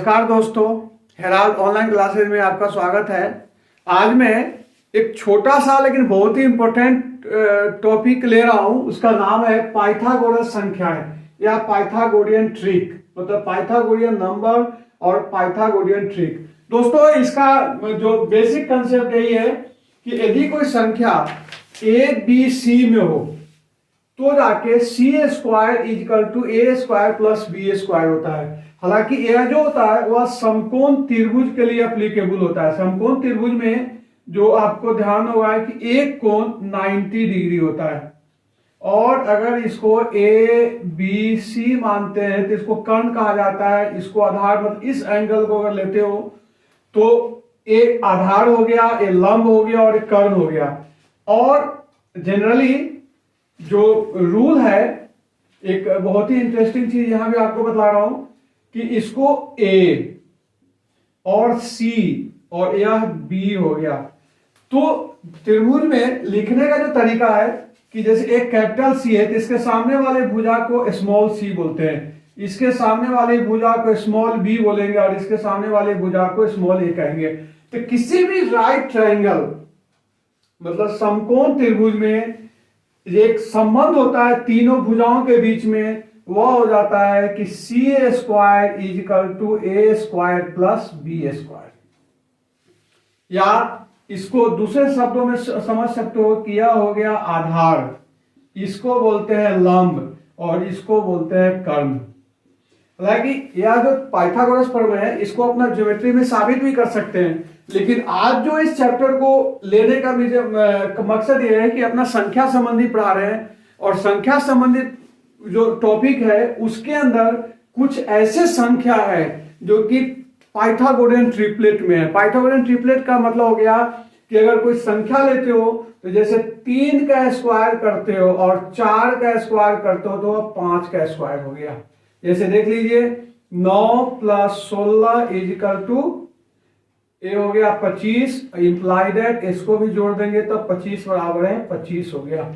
नमस्कार दोस्तों, Herald online classes में आपका स्वागत है। आज मैं एक छोटा सा लेकिन बहुत ही इंपॉर्टेंट टॉपिक ले रहा हूं। उसका नाम है पाइथागोरस संख्याएं या पाइथागोरियन ट्रिक, मतलब पाइथागोरियन नंबर और पाइथागोरियन ट्रिक। दोस्तों, इसका जो बेसिक कंसेप्ट यही है कि यदि कोई संख्या ए बी सी में हो तो जाके c square equal to a square plus b square होता है। हालांकि यह जो होता है वह समकोण त्रिभुज के लिए एप्लीकेबल होता है। समकोण त्रिभुज में जो आपको ध्यान होगा कि एक कोण 90 डिग्री होता है, और अगर इसको ए बी सी मानते हैं तो इसको कर्ण कहा जाता है। इसको आधार, मतलब इस एंगल को अगर लेते हो तो एक आधार हो गया, एक लंब हो गया और एक कर्ण हो गया। और जनरली जो रूल है, एक बहुत ही इंटरेस्टिंग चीज यहां भी आपको बता रहा हूं कि इसको ए और सी और यह बी हो गया। तो त्रिभुज में लिखने का जो तरीका है कि जैसे एक कैपिटल सी है तो इसके सामने वाले भुजा को स्मॉल सी बोलते हैं, इसके सामने वाली भुजा को स्मॉल बी बोलेंगे और इसके सामने वाले भुजा को स्मॉल ए कहेंगे। तो किसी भी राइट ट्रायंगल, मतलब समकोण त्रिभुज में एक संबंध होता है तीनों भुजाओं के बीच में, वह हो जाता है कि c square equal to a square plus b square. या इसको दूसरे शब्दों में समझ सकते हो कि यह हो गया आधार, इसको बोलते हैं लंब और इसको बोलते हैं कर्ण। हालांकि यह जो पाइथागोरस प्रमेय है इसको अपना ज्योमेट्री में साबित भी कर सकते हैं, लेकिन आज जो इस चैप्टर को लेने का मकसद यह है कि अपना संख्या संबंधी पढ़ा रहे हैं, और संख्या संबंधित जो टॉपिक है उसके अंदर कुछ ऐसे संख्या है जो कि पाइथागोरियन ट्रिपलेट में है। पाइथागोरियन ट्रिपलेट का मतलब हो गया कि अगर कोई संख्या लेते हो तो जैसे 3 का स्क्वायर करते हो और 4 का स्क्वायर करते हो तो 5 का स्क्वायर हो गया। जैसे देख लीजिए 9 प्लस 16 इजकल टू ए हो गया 25, इंप्लाई दैट इसको भी जोड़ देंगे तो 25 बराबर है 25 हो गया।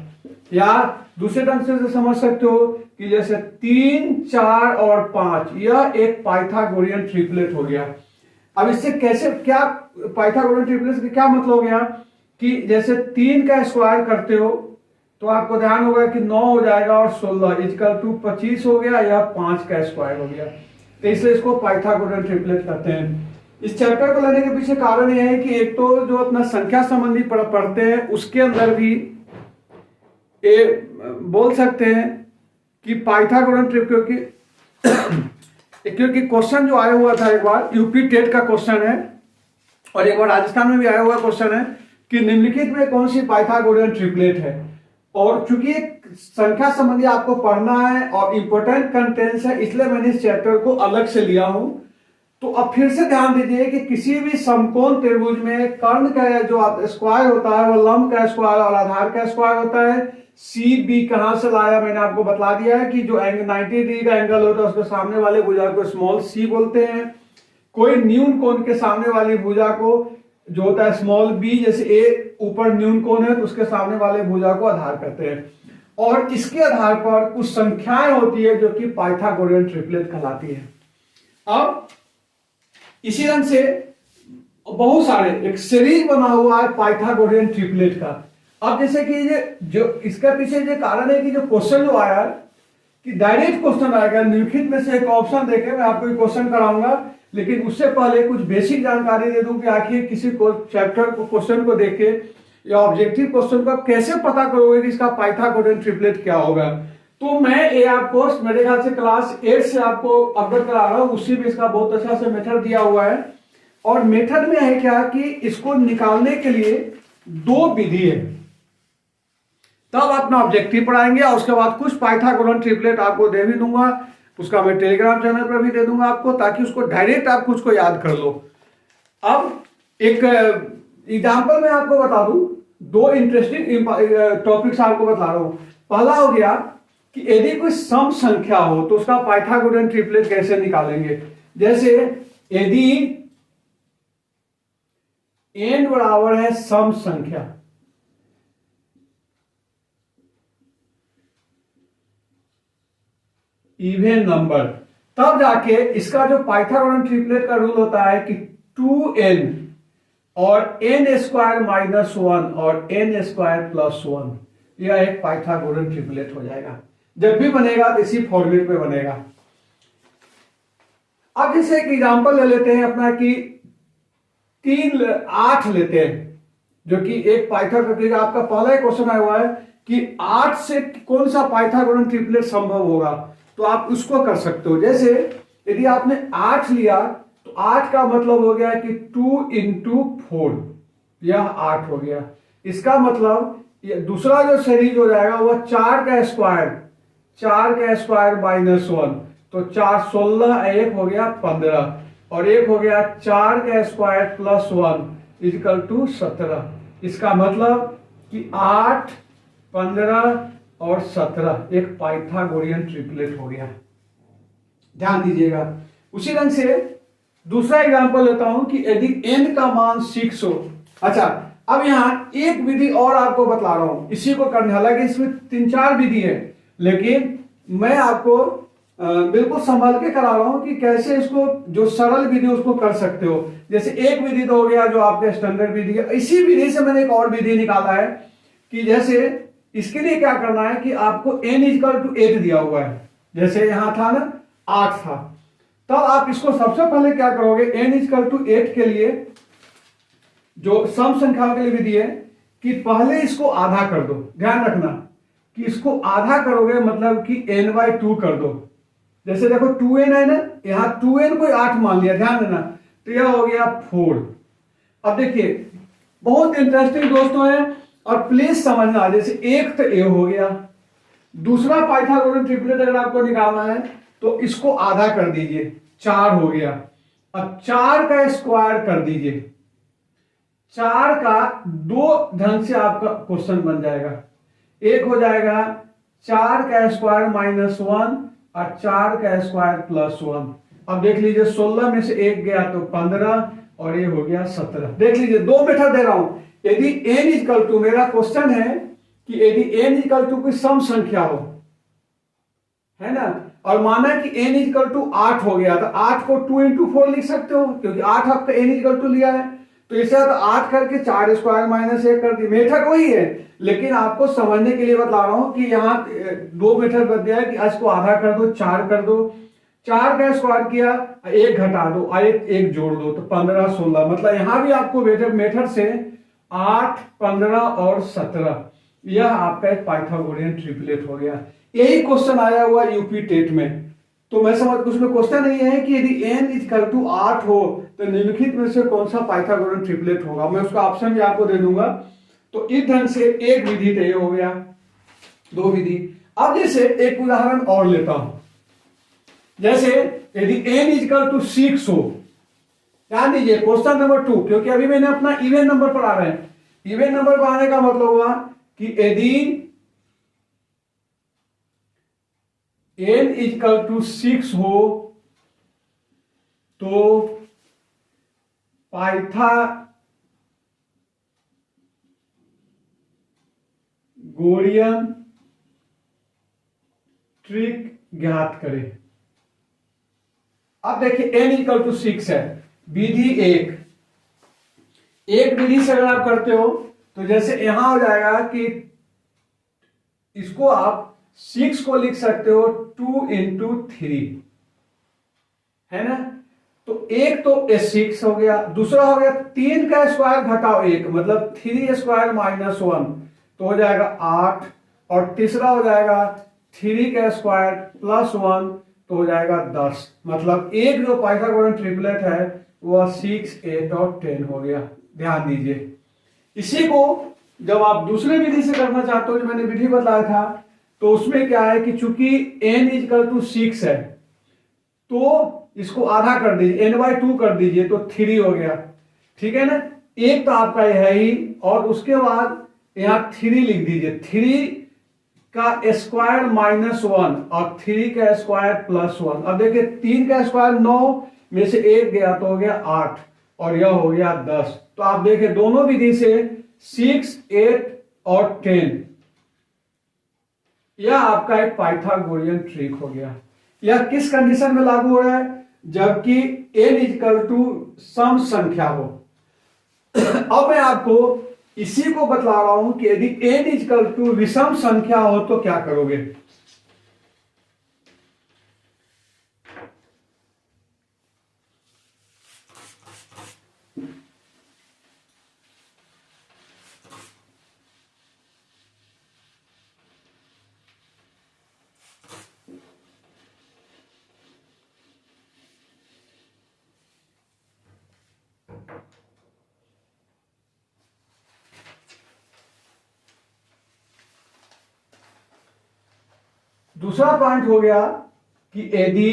या दूसरे ढंग से समझ सकते हो कि जैसे 3, 4 और 5 यह एक पाइथागोरियन ट्रिपलेट हो गया। अब इससे कैसे, क्या पाइथागोरियन ट्रिपलेट से क्या मतलब हो गया कि जैसे 3 का स्क्वायर करते हो तो आपको ध्यान होगा कि 9 हो जाएगा और 16 इजकल टू 25 हो गया, या 5 का स्क्वायर हो गया। तो इसलिए इसको पाइथागोरियन ट्रिपलेट कहते हैं। इस चैप्टर को लेने के पीछे कारण यह है कि एक तो जो अपना संख्या संबंधी पढ़ते हैं उसके अंदर भी बोल सकते हैं कि पाइथागोरियन ट्रिप, क्योंकि क्वेश्चन जो आया हुआ था, एक बार यूपी टेट का क्वेश्चन है और एक बार राजस्थान में भी आया हुआ क्वेश्चन है कि निम्नलिखित में कौन सी पाइथागोरियन ट्रिपलेट है। और चूंकि एक संख्या संबंधी आपको पढ़ना है और इंपॉर्टेंट कंटेंट्स है, इसलिए मैंने इस चैप्टर को अलग से लिया हूं। तो अब फिर से ध्यान दीजिए कि किसी भी समकोण त्रिभुज में कर्ण का जो स्क्वायर होता है वो लंब का स्क्वायर और आधार का स्क्वायर होता है। सी बी कहां से लाया, मैंने आपको बता दिया है कि जो 90 डिग्री का एंगल होता है उसके सामने वाले भुजा को स्मॉल सी बोलते हैं। कोई न्यून कोण के सामने वाली भुजा को जो होता है स्मॉल बी, जैसे ए ऊपर न्यून कोण है तो उसके सामने वाले भुजा को आधार कहते हैं। और इसके आधार पर कुछ संख्याएं होती है जो कि पाइथागोरियन ट्रिपलेट कहलाती है। अब इसी रंग से बहुत सारे एक सीरीज बना हुआ है पाइथागोरियन ट्रिपलेट का। अब जैसे कि ये जो इसका पीछे जो कारण है कि जो क्वेश्चन जो आया कि डायरेक्ट क्वेश्चन आएगा, निम्नलिखित में से एक ऑप्शन देके मैं आपको क्वेश्चन कराऊंगा, लेकिन उससे पहले कुछ बेसिक जानकारी दे दूं कि आखिर किसी को चैप्टर को क्वेश्चन को देख के या ऑब्जेक्टिव क्वेश्चन को कैसे पता करोगे कि इसका पाइथागोरियन ट्रिपलेट क्या होगा। तो मैं ये आपको मेरे ख्याल से क्लास 8 से आपको अवगत करा रहा हूं, उसी में इसका बहुत अच्छा से मेथड दिया हुआ है। और मेथड में है क्या कि इसको निकालने के लिए 2 विधि है, तब अपना ऑब्जेक्टिव पढ़ाएंगे और उसके बाद कुछ पाइथागोरियन ट्रिपलेट आपको दे भी दूंगा, उसका मैं टेलीग्राम चैनल पर भी दे दूंगा आपको, ताकि उसको डायरेक्ट आप कुछ को याद कर लो। अब एक एग्जाम्पल मैं आपको बता दूं, 2 इंटरेस्टिंग टॉपिक्स आपको बता रहा हूं। पहला हो गया कि यदि कोई सम संख्या हो तो उसका पाइथागोरियन ट्रिपलेट कैसे निकालेंगे। जैसे यदि n बराबर है सम संख्या, इवन नंबर, तब जाके इसका जो पाइथागोरन ट्रिपलेट का रूल होता है कि 2n और n स्क्वायर माइनस 1 और n स्क्वायर प्लस 1, यह एक पाइथागोरन ट्रिपलेट हो जाएगा। जब भी बनेगा तो इसी फॉर्मेट में बनेगा। अब जैसे एक एग्जांपल ले लेते हैं अपना कि 8 लेते हैं, जो कि एक पाइथागोरन, आपका पहला क्वेश्चन आया हुआ है कि 8 से कौन सा पाइथागोरन ट्रिपलेट संभव होगा, तो आप उसको कर सकते हो। जैसे यदि आपने 8 लिया तो 8 का मतलब हो गया कि 2 इंटू 4, यह 8 हो गया। इसका मतलब दूसरा जो सीरीज हो जाएगा वह 4 का स्क्वायर माइनस 1, तो 4 16, एक हो गया 15 और एक हो गया 4 का स्क्वायर प्लस 1 इक्वल टू 17। इसका मतलब कि 8, 15 और 17 एक पाइथागोरियन ट्रिपलेट हो गया। ध्यान दीजिएगा। उसी ढंग से दूसरा एग्जांपल लेता हूं कि यदि n का मान 6 हो। अच्छा, अब यहां एक विधि और आपको बता रहा हूं इसी को करने, हालांकि इसमें 3-4 विधि है, लेकिन मैं आपको बिल्कुल संभाल के करा रहा हूं कि कैसे इसको, जो सरल विधि उसको कर सकते हो। जैसे एक विधि तो हो गया जो आपके स्टैंडर्ड विधि है, इसी विधि से मैंने एक और विधि निकाला है कि जैसे इसके लिए क्या करना है कि आपको n इक्वल टू 8 दिया हुआ है, जैसे यहां था ना 8 था, तब आप इसको सबसे पहले क्या करोगे, n इक्वल टू 8 के लिए जो सम संख्याओं के लिए विधि है कि पहले इसको आधा कर दो। ध्यान रखना कि इसको आधा करोगे मतलब कि n/2 कर दो। जैसे देखो 2n है ना, यहां 2n को 8 मान लिया, ध्यान देना, तो यह हो गया 4। अब देखिए बहुत इंटरेस्टिंग दोस्तों है, और प्लीज समझना, जैसे एक तो a हो गया, दूसरा पाइथागोरन ट्रिपलेट अगर आपको निकालना है तो इसको आधा कर दीजिए, 4 हो गया। अब 4 का स्क्वायर कर दीजिए, 4 का 2 ढंग से आपका क्वेश्चन बन जाएगा। एक हो जाएगा 4 का स्क्वायर माइनस 1 और 4 का स्क्वायर प्लस 1। अब देख लीजिए 16 में से एक गया तो 15 और ये हो गया 17। देख लीजिए 2 मेथड दे रहा हूं। यदि n इक्वल टू, मेरा क्वेश्चन है कि यदि n इक्वल टू कोई सम संख्या हो, है ना, और माना कि n इक्वल टू 8 हो गया, तो 8 को 2 इंटू 4 लिख सकते हो, क्योंकि 8 आपका n इक्वल टू लिया है, तो इसे तो 8 करके 4 स्क्वायर माइनस 1 कर दी। मेथड वही है, लेकिन आपको समझने के लिए बता रहा हूं कि यहाँ 2 मेथड बन गया है कि इसको आधा कर दो, 4 कर दो, 4 का स्क्वायर किया, 1 घटा दो और 1 जोड़ दो, तो 15 16। मतलब यहां भी आपको मेथड से 8, 15 और 17, यह आपका एक पाइथागोरियन ट्रिपलेट हो गया। यही क्वेश्चन आया हुआ यूपी टेट में, तो मैं समझ, उसमें क्वेश्चन नहीं है कि यदि n इक्वल टू 8 हो तो निम्नलिखित में से कौन सा पाइथागोरियन ट्रिपलेट होगा। मैं उसका ऑप्शन भी आपको दे दूंगा। तो इस ढंग से एक विधि तो ये हो गया, 2 विधि। अब जैसे एक उदाहरण और लेता हूं, जैसे यदि n इक्वल टू 6 हो, ध्यान दीजिए क्वेश्चन नंबर 2, क्योंकि अभी मैंने अपना इवन नंबर पर आ रहे हैं। इवन नंबर पर आने का मतलब हुआ कि यदि n इक्वल टू 6 हो तो पाइथागोरियन ट्रिक ज्ञात करें। अब देखिए n इक्वल टू 6 है, विधि एक विधि से अगर आप करते हो तो जैसे यहां हो जाएगा कि इसको आप 6 को लिख सकते हो 2 इंटू 3, है ना, तो एक तो 6 हो गया, दूसरा हो गया 3 का स्क्वायर घटाओ 1, मतलब 3 स्क्वायर माइनस 1, तो हो जाएगा 8, और तीसरा हो जाएगा 3 का स्क्वायर प्लस 1, तो हो जाएगा 10। मतलब एक जो पाइथागोरन ट्रिपलेट है वह 6, 8 और 10 हो गया। ध्यान दीजिए, इसी को जब आप दूसरे विधि से करना चाहते हो, जो मैंने विधि बताया था, तो उसमें क्या है कि चूंकि n इक्वल टू 6 है तो इसको आधा कर दीजिए, n/2 कर दीजिए, तो 3 हो गया। ठीक है ना, एक तो आपका यह है ही, और उसके बाद यहां 3 लिख दीजिए, 3 का स्क्वायर माइनस 1 और 3 का स्क्वायर प्लस 1। अब देखिए 3 का स्क्वायर 9 में से 1 गया तो हो गया 8, और यह हो गया 10। तो आप देखिए दोनों विधि से 6, 8 और 10, यह आपका एक पाइथागोरियन ट्रिक हो गया। यह किस कंडीशन में लागू हो रहा है? जबकि n इक्वल टू सम संख्या हो। अब मैं आपको इसी को बतला रहा हूं कि यदि n इक्वल टू विषम संख्या हो तो क्या करोगे। दूसरा पॉइंट हो गया कि यदि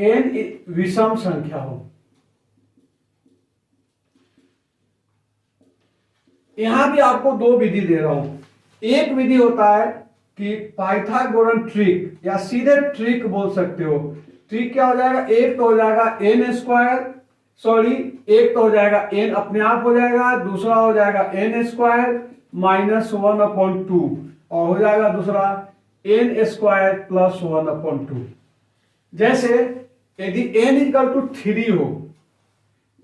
n विषम संख्या हो। यहां भी आपको दो विधि दे रहा हूं। एक विधि होता है कि पाइथागोरन ट्रिक या सीधे ट्रिक बोल सकते हो। ट्रिक क्या हो जाएगा? एक तो हो जाएगा n स्क्वायर, सॉरी एक तो हो जाएगा n अपने आप हो जाएगा, दूसरा हो जाएगा n स्क्वायर माइनस 1/2 और हो जाएगा दूसरा n स्क्वायर प्लस 1/2। जैसे यदि n इक्वल टू 3 हो,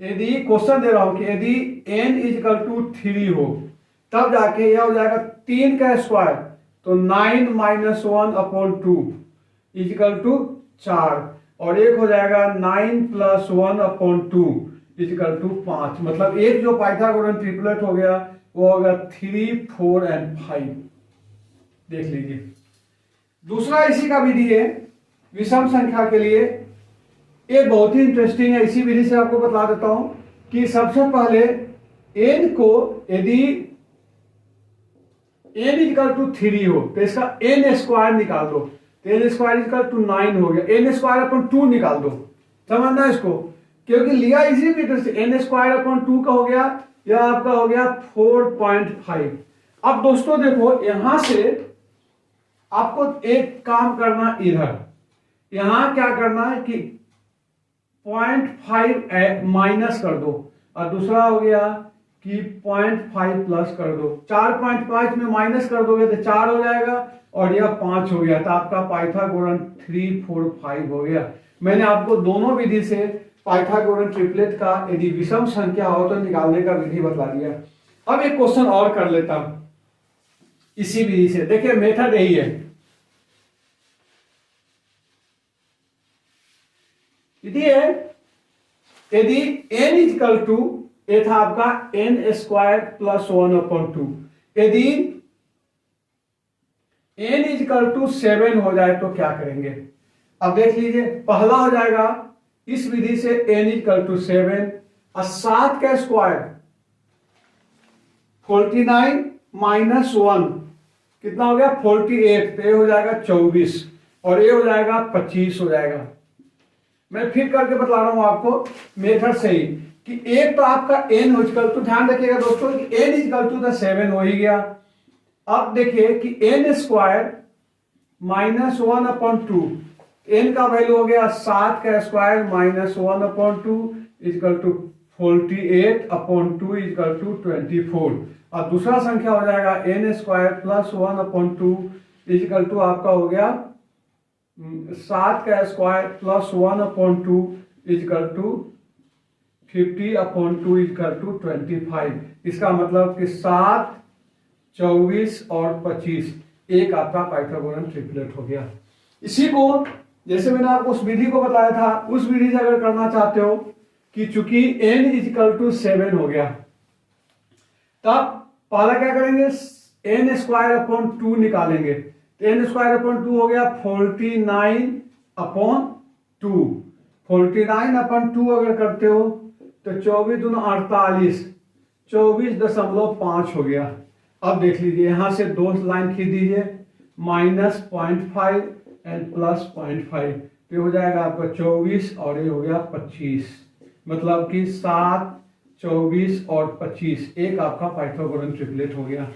यदि क्वेश्चन दे रहा हूं कि यदि n इक्वल टू 3 हो तब जाके यह हो जाएगा 3 का स्क्वायर तो 9 माइनस 1/2 इक्वल टू 4 और एक हो जाएगा 9 प्लस 1/2 इक्वल टू 5। मतलब एक जो पाइथागोरन ट्रिपलेट हो गया वो होगा 3, 4 एंड 5। देख लीजिए। दूसरा इसी का विधि है विषम संख्या के लिए। ये बहुत ही इंटरेस्टिंग है। इसी विधि से आपको बता देता हूं कि सबसे पहले n को यदि n इक्वल टू 3 हो तो इसका n स्क्वायर निकाल दो तो n स्क्वायर इक्वल टू 9 हो गया। n स्क्वायर अपन 2 निकाल दो, समझना इसको, क्योंकि लिया इसी विधि से n स्क्वायर अपन 2 का हो गया, यह आपका हो गया 4.5। अब दोस्तों देखो यहां से आपको एक काम करना, इधर यहां क्या करना है कि 0.5 माइनस कर दो और दूसरा हो गया कि 0.5 प्लस कर दो। 4.5 में माइनस कर दोगे तो 4 हो जाएगा और यह 5 हो गया। तो आपका पाइथागोरन 3, 4, 5 हो गया। मैंने आपको दोनों विधि से पाइथागोरन ट्रिपलेट का यदि विषम संख्या हो तो निकालने का विधि बता दिया। अब एक क्वेश्चन और कर लेता हूं इसी विधि से। देखिए मेथड यही है। यदि n इक्वल टू, ये था आपका n स्क्वायर प्लस 1/2, यदि n इक्वल टू 7 हो जाए तो क्या करेंगे? अब देख लीजिए, पहला हो जाएगा इस विधि से n इक्वल टू 7 और 7 का स्क्वायर 49 माइनस 1 कितना हो गया? 48। तो ये हो जाएगा 24 और ये हो जाएगा 25 हो जाएगा। मैं फिर करके बता रहा हूं आपको मेथड से ही कि एक तो आपका n इक्वल टू, ध्यान रखिएगा दोस्तों कि n इक्वल टू 7 हो ही गया। अब देखिए कि n स्क्वायर माइनस 1/2, n का वैल्यू हो गया 7 का square minus 1/2 equal to 48/2 equal to 24। और दूसरा संख्या हो जाएगा n square plus 1/2 equal to आपका हो गया 7 का square plus 1/2 equal to 50/2 equal to 25। इसका मतलब कि 7, 24 और 25 एक आपका पाइथागोरन ट्रिपलेट हो गया। इसी को जैसे मैंने आपको उस विधि को बताया था, उस विधि से अगर करना चाहते हो कि चूंकि n इक्वल टू 7 हो गया तब पहला क्या करेंगे? n स्क्वायर अपॉन 2 निकालेंगे। तो n स्क्वायर अपॉन 2 हो गया 49/2। 49/2 अगर करते हो तो 24 दूना 48, 24.5 हो गया। अब देख लीजिए यहां से दो लाइन खींच दीजिए, माइनस 0.5 एंड प्लस 0.5, तो हो जाएगा आपका 24 और ये हो गया 25। मतलब कि 7, 24 और 25 एक आपका पाइथागोरन ट्रिपलेट हो गया।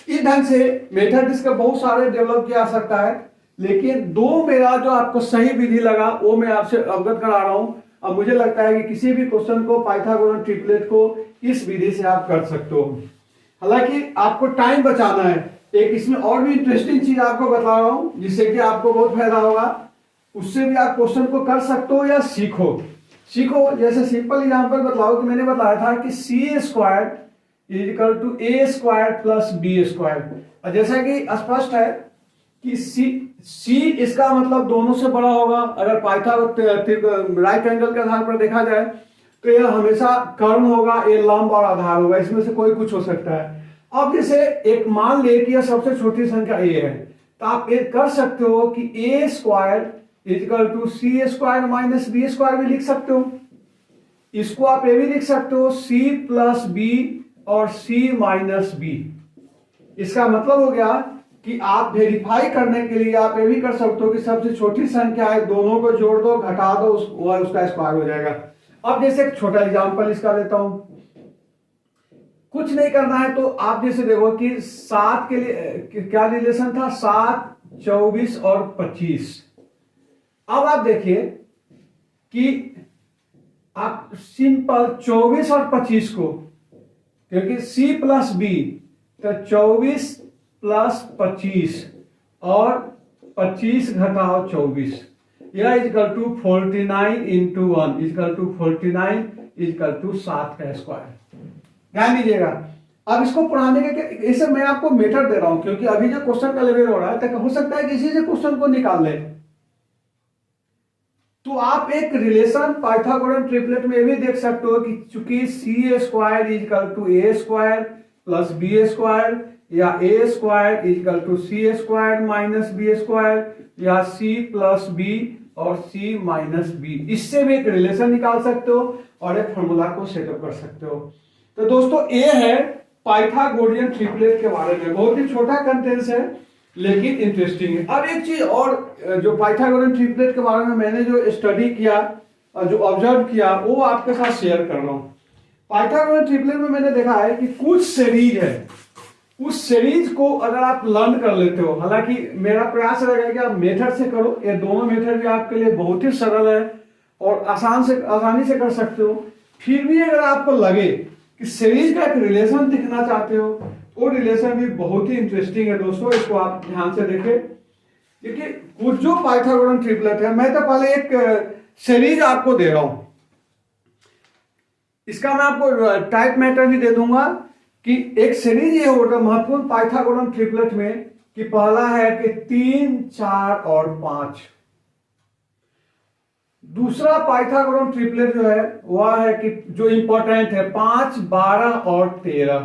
इस ढंग से मेथड इसके बहुत सारे डेवलप किया जा सकता है, लेकिन दो मेरा जो आपको सही विधि लगा वो मैं आपसे अवगत करा रहा हूं। अब मुझे लगता है कि किसी भी क्वेश्चन को, पाइथागोरन ट्रिपलेट को इस विधि से आप कर सकते हो। हालांकि आपको टाइम बचाना है, एक इसमें और भी इंटरेस्टिंग चीज आपको बता रहा हूं जिससे कि आपको बहुत फायदा होगा। उससे भी आप क्वेश्चन को कर सकते हो या सीखो। जैसे सिंपल एग्जांपल बतलाओ कि मैंने बताया था कि c square equal to a square plus b square. और जैसा कि स्पष्ट है कि सी इसका मतलब दोनों से बड़ा होगा। अगर पाइथागोरस राइट एंगल के आधार पर देखा जाए तो यह हमेशा कर्ण होगा, ये लंब और आधार होगा, इसमें से कोई कुछ हो सकता है। अब जैसे एक मान ले कि यह सबसे छोटी संख्या ए है, तो आप ये कर सकते हो कि a square equal to c square minus b square भी लिख सकते हो। इसको आप ये भी लिख सकते हो सी प्लस बी और सी माइनस बी। इसका मतलब हो गया कि आप वेरीफाई करने के लिए आप ये भी कर सकते हो कि सबसे छोटी संख्या है, दोनों को जोड़ दो, घटा दो, उसका स्क्वायर हो जाएगा। अब जैसे एक छोटा एग्जांपल इसका देता हूं, कुछ नहीं करना है तो आप जैसे देखो कि 7 के लिए क्या रिलेशन था, 7, 24 और 25। अब आप देखिए कि आप सिंपल 24 और 25 को, क्योंकि C प्लस बी तो 24 प्लस 25 और 25 घटाओ 24, यह equal to 49 into 1 equal to 49 equal to 7 का स्क्वायर। ध्यान दीजिएगा। अब इसको पढ़ाने के इसे मैं आपको मेथड दे रहा हूं क्योंकि अभी जो क्वेश्चन का लेवल हो रहा है तो हो सकता है कि इसी से क्वेश्चन को निकाल ले। तो आप एक रिलेशन पाइथागोरस ट्रिपलेट में भी देख सकते हो कि चूंकि c square equal to a square plus b square या a square equal to c square minus b square या सी प्लस बी और सी माइनस बी, इससे भी एक रिलेशन निकाल सकते हो और एक फॉर्मूला को सेटअप कर सकते हो। तो दोस्तों ये है पाइथागोरियन ट्रिपलेट के बारे में। बहुत ही छोटा कंटेंट है लेकिन इंटरेस्टिंग है। अब एक चीज और जो पाइथागोरियन ट्रिपलेट के बारे में मैंने जो स्टडी किया और जो ऑब्जर्व किया वो आपके साथ शेयर कर रहा हूं। पाइथागोरियन ट्रिपलेट में मैंने देखा है कि कुछ सीरीज है, उस सीरीज को अगर आप लर्न कर लेते हो, हालांकि मेरा प्रयास रहेगा कि आप मेथड से करो, ये दोनों मेथड भी आपके लिए बहुत ही सरल है और आसानी से कर सकते हो। फिर भी अगर आपको लगे कि सीरीज का एक रिलेशन दिखना चाहते हो, वो रिलेशन भी बहुत ही इंटरेस्टिंग है दोस्तों, इसको आप ध्यान से देखें। क्योंकि कुछ जो पाइथागोरस ट्रिपलेट है, मैं तो पहले एक सीरीज आपको दे रहा हूं, इसका मैं आपको टाइप मैटर भी दे दूंगा कि एक सीरीज ये होगा महत्वपूर्ण पाइथागोरस ट्रिपलेट में कि पहला है कि 3, 4 और 5। दूसरा पाइथागोरस ट्रिपलेट जो है वह है कि जो इंपॉर्टेंट है 5, 12 और 13।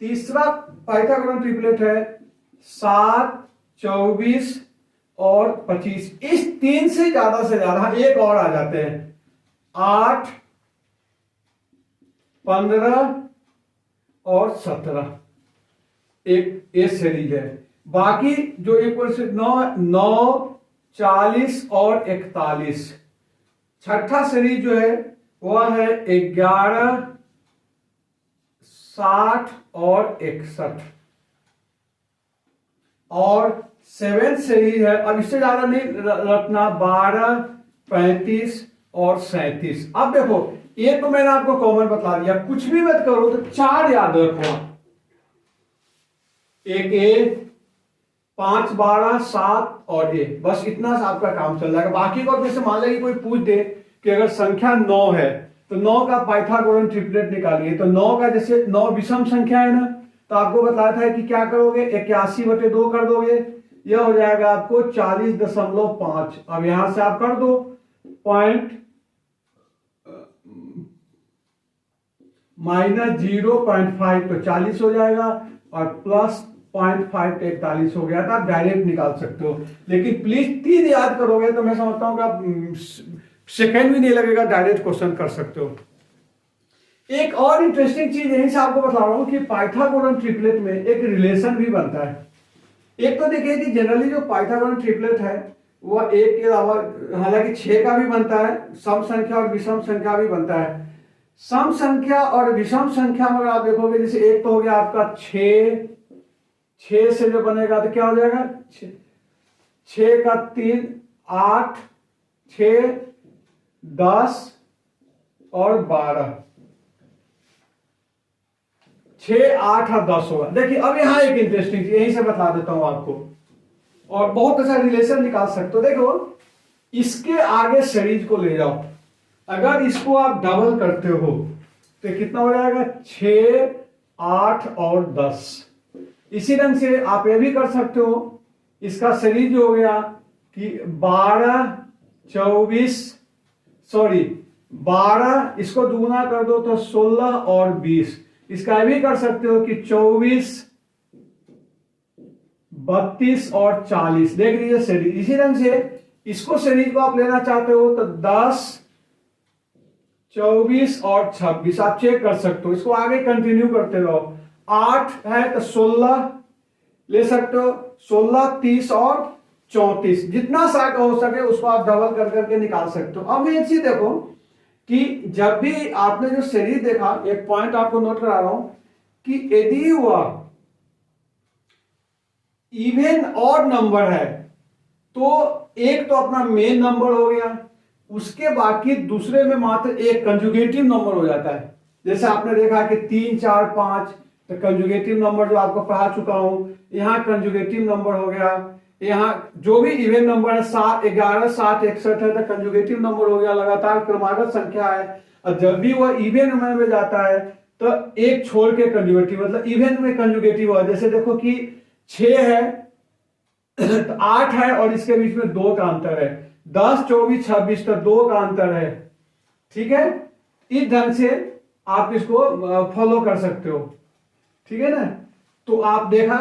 तीसरा पाइथागोरस ट्रिपलेट है 7, 24 और 25। इस 3 से ज्यादा एक और आ जाते हैं 8, 15 और 17, एक ये सीरीज है। बाकी जो एक 9, 40 और 41। छठा सीरीज जो है वह है 11, 60 और 61 और 7 सीरीज है। अब इससे ज्यादा नहीं रखना, 12, 35 और 37। अब देखो ये तो मैंने आपको कॉमन बता दिया, कुछ भी मत करो तो 4 याद रखो, एक ए, 5, 12, 7 और ए, बस इतना सा आपका काम चल जाएगा। बाकी को जैसे मान लें कोई पूछ दे कि अगर संख्या 9 है तो 9 का पाइथागोरस ट्रिपलेट निकालिए, तो 9 का जैसे 9 विषम संख्या है ना, तो आपको बताया था कि क्या करोगे, 81/2 कर दोगे, यह हो जाएगा आपको 40.5। अब यहां से आप कर दो -0.5 तो 40 हो जाएगा और प्लस 0.5 तो 41 हो गया था। आप डायरेक्ट निकाल सकते हो, लेकिन प्लीज 3 याद करोगे तो मैं समझता हूं कि आप सेकंड भी नहीं लगेगा, डायरेक्ट क्वेश्चन कर सकते हो। एक और इंटरेस्टिंग चीज यहीं से आपको बता रहा हूं कि पाइथागोरस ट्रिपलेट में एक रिलेशन भी बनता है। एक तो देखिए कि जनरली जो पाइथागोरस ट्रिपलेट है वह एक के अलावा हालांकि 6 का भी बनता है, सम संख्या और विषम संख्या भी बनता है। सम संख्या और विषम संख्या में आप देखोगे, जैसे एक तो हो गया आपका 6 से जो बनेगा तो क्या हो जाएगा, 6 का 3 8, 6, 10 और 12। 6, 8 और 10 होगा। देखिए अब यहाँ एक इंटरेस्टिंग चीज यहीं से बता देता हूं आपको, और बहुत अच्छा रिलेशन निकाल सकते हो। देखो इसके आगे सीरीज को ले जाओ, अगर इसको आप डबल करते हो तो कितना हो जाएगा, 6, 8 और 10। इसी ढंग से आप ये भी कर सकते हो, इसका सीरीज हो गया कि 12, 24, सॉरी 12, इसको दुगुना कर दो तो 16 और 20। इसका भी कर सकते हो कि 24, 32 और 40। देख लीजिए सीरीज। इसी ढंग से इसको सीरीज को आप लेना चाहते हो तो 10, 24 और 26 आप चेक कर सकते हो। इसको आगे कंटिन्यू करते रहो। 8 है तो 16 ले सकते हो, 16, 30 और 34। जितना साइड हो सके उसको आप डबल कर करके निकाल सकते हो। अब एक चीज देखो कि जब भी आपने जो सीरीज देखा, एक पॉइंट आपको नोट करा रहा हूं कि यदि वह इवन और नंबर है तो एक तो अपना मेन नंबर हो गया, उसके बाकी दूसरे में मात्र एक कंजुगेटिव नंबर हो जाता है। जैसे आपने देखा कि 3, 4, 5 तो कंजुगेटिव नंबर जो आपको पढ़ा चुका हूं, यहां कंजुगेटिव नंबर हो गया। यहां जो भी इवन नंबर है 7, 11, 7, 61 है तो कंजुगेटिव नंबर हो गया, लगातार क्रमागत संख्या है। और जब भी वह इवन में जाता है तो एक छोड़ के कंजुगेटिव, मतलब इवन में कंजुगेटिव हो। जैसे देखो कि 6 है तो 8 है और इसके बीच में 2 का अंतर है, 10, 24, 26 तो 2 का अंतर है। ठीक है, इस ढंग से आप इसको फॉलो कर सकते हो। ठीक है ना, तो आप देखा,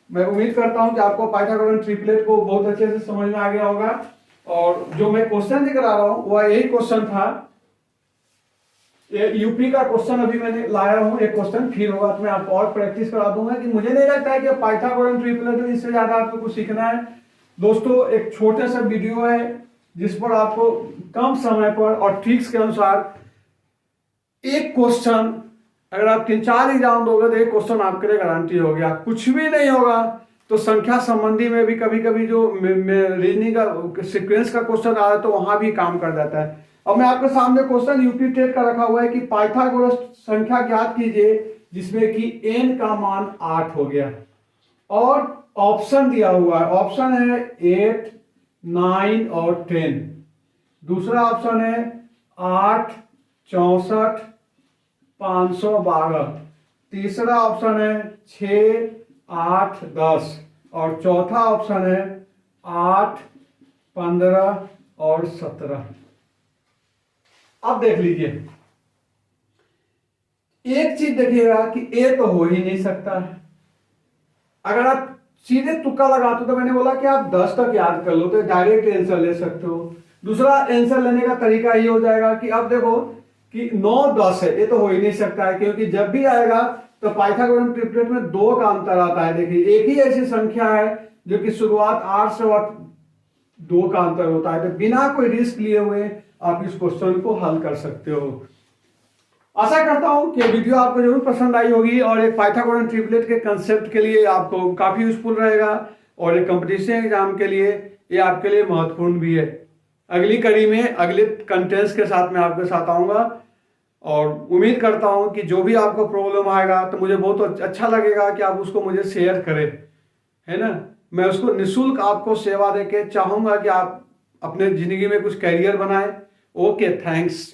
मैं उम्मीद करता हूं कि आपको पाइथागोरन ट्रिपलेट को बहुत अच्छे से समझ में आ गया होगा। और जो मैं क्वेश्चन लेकर आ रहा हूं वह यही क्वेश्चन था, यूपी का क्वेश्चन अभी मैंने लाया हूं। एक क्वेश्चन फिर होगा तो मैं आपको और प्रैक्टिस करा दूंगा कि मुझे नहीं लगता है कि पाइथागोरन ट्रिपलेट में इससे ज्यादा आपको कुछ सीखना है। दोस्तों एक छोटा सा वीडियो है जिस पर आपको कम समय पर और ट्रिक्स के अनुसार एक क्वेश्चन, अगर आप 3-4 एग्जाम दोगे तो एक क्वेश्चन आपके लिए गारंटी हो गया। कुछ भी नहीं होगा तो संख्या संबंधी में भी कभी कभी जो रीजनिंग का सीक्वेंस का क्वेश्चन आ रहा है तो वहां भी काम कर जाता है। अब मैं आपके सामने क्वेश्चन यूपी टेट का रखा हुआ है कि पाइथागोरस संख्या ज्ञात कीजिए जिसमें कि n का मान 8 हो गया, और ऑप्शन दिया हुआ है। ऑप्शन है 8, 9 और 10। दूसरा ऑप्शन है 8, 64, 512। तीसरा ऑप्शन है 6, 8, 10 और चौथा ऑप्शन है 8, 15 और 17। अब देख लीजिए, एक चीज देखिएगा कि ए तो हो ही नहीं सकता है। अगर आप सीधे तुक्का लगाते हो तो मैंने बोला कि आप 10 तक याद कर लो तो डायरेक्ट आंसर ले सकते हो। दूसरा आंसर लेने का तरीका ये हो जाएगा कि अब देखो कि 9, 10 है, ये तो हो ही नहीं सकता है, क्योंकि जब भी आएगा तो पाइथागोरन ट्रिपलेट में 2 का अंतर आता है। देखिए एक ही ऐसी संख्या है जो कि शुरुआत 8 से और 2 का अंतर होता है, तो बिना कोई रिस्क लिए हुए आप इस क्वेश्चन को हल कर सकते हो। आशा करता हूं कि वीडियो आपको जरूर पसंद आई होगी और एक पाइथागोरन ट्रिपलेट के कंसेप्ट के लिए आपको काफी यूजफुल रहेगा, और एक कंपटीशन एग्जाम के लिए ये आपके लिए महत्वपूर्ण भी है। अगली कड़ी में अगले कंटेंट्स के साथ मैं आपके साथ आऊंगा, और उम्मीद करता हूं कि जो भी आपको प्रॉब्लम आएगा तो मुझे बहुत अच्छा लगेगा कि आप उसको मुझे शेयर करें, है ना। मैं उसको निःशुल्क आपको सेवा देके चाहूंगा कि आप अपने जिंदगी में कुछ कैरियर बनाएं। Okay, thanks.